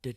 It's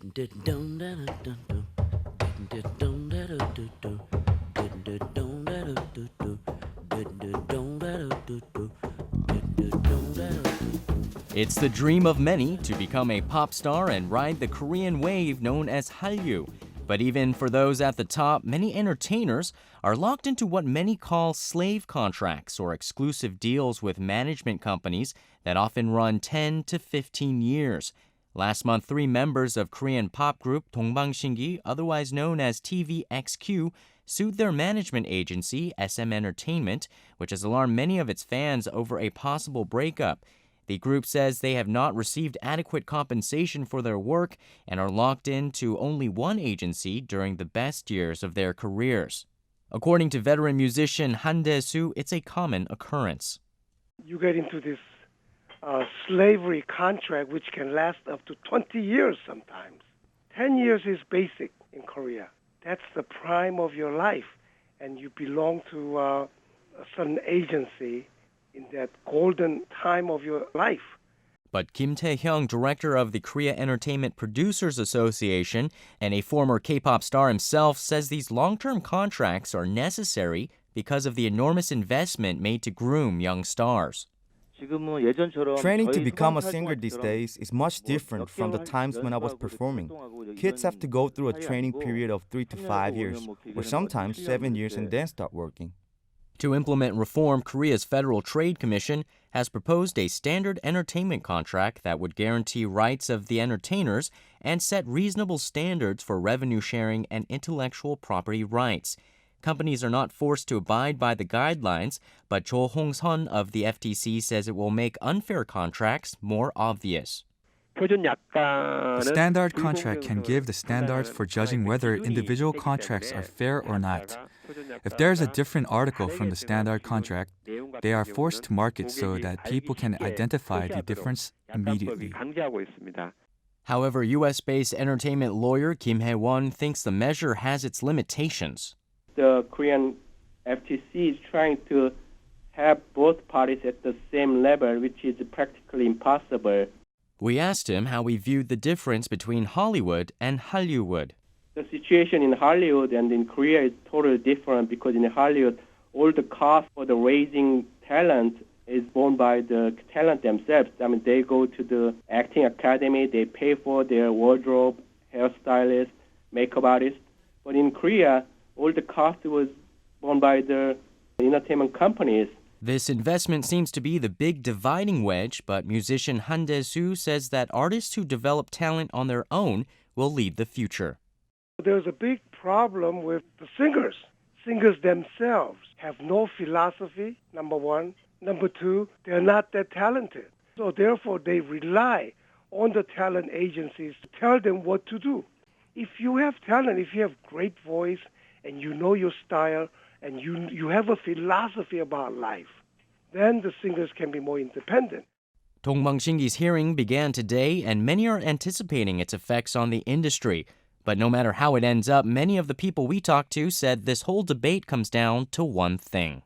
the dream of many to become a pop star and ride the Korean wave known as Hallyu. But even for those at the top, many entertainers are locked into what many call slave contracts or exclusive deals with management companies that often run 10 to 15 years. Last month, 3 members of Korean pop group Dongbangsingi, otherwise known as TVXQ, sued their management agency, SM Entertainment, which has alarmed many of its fans over a possible breakup. The group says they have not received adequate compensation for their work and are locked into only one agency during the best years of their careers. According to veteran musician Han Dae-soo, it's a common occurrence. You get into this slavery contract which can last up to 20 years sometimes. 10 years is basic in Korea. That's the prime of your life, and you belong to a certain agency in that golden time of your life. But Kim Tae-hyung, director of the Korea Entertainment Producers Association and a former K-pop star himself, says these long-term contracts are necessary because of the enormous investment made to groom young stars. Training to become a singer these days is much different from the times when I was performing. Kids have to go through a training period of 3 to 5 years, or sometimes 7 years, and then start working. To implement reform, Korea's Federal Trade Commission has proposed a standard entertainment contract that would guarantee rights of the entertainers and set reasonable standards for revenue sharing and intellectual property rights. Companies are not forced to abide by the guidelines, but Cho Hong-sun of the FTC says it will make unfair contracts more obvious. The standard contract can give the standards for judging whether individual contracts are fair or not. If there is a different article from the standard contract, they are forced to mark it so that people can identify the difference immediately. However, U.S.-based entertainment lawyer Kim Hae-won thinks the measure has its limitations. The Korean FTC is trying to have both parties at the same level, which is practically impossible. We asked him how he viewed the difference between Hollywood and Hallyu. The situation in Hollywood and in Korea is totally different because in Hollywood, all the cost for the raising talent is borne by the talent themselves. I mean, they go to the acting academy, they pay for their wardrobe, hairstylist, makeup artist. But in Korea, all the cost was borne by the entertainment companies. This investment seems to be the big dividing wedge, but musician Han Dae-soo says that artists who develop talent on their own will lead the future. There's a big problem with the singers. Singers themselves have no philosophy, number one. Number two, they're not that talented. So therefore, they rely on the talent agencies to tell them what to do. If you have talent, if you have great voice, and you know your style, and you have a philosophy about life, then the singers can be more independent. Dongbangsingi's hearing began today, and many are anticipating its effects on the industry. But no matter how it ends up, many of the people we talked to said this whole debate comes down to one thing.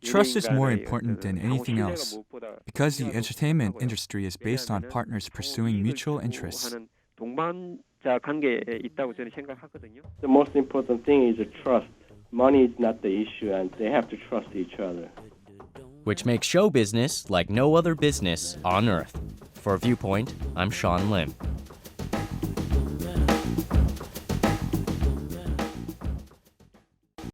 Trust is more important than anything else because the entertainment industry is based on partners pursuing mutual interests. The most important thing is trust. Money is not the issue, and they have to trust each other. Which makes show business like no other business on earth. For Viewpoint, I'm Sean Lim.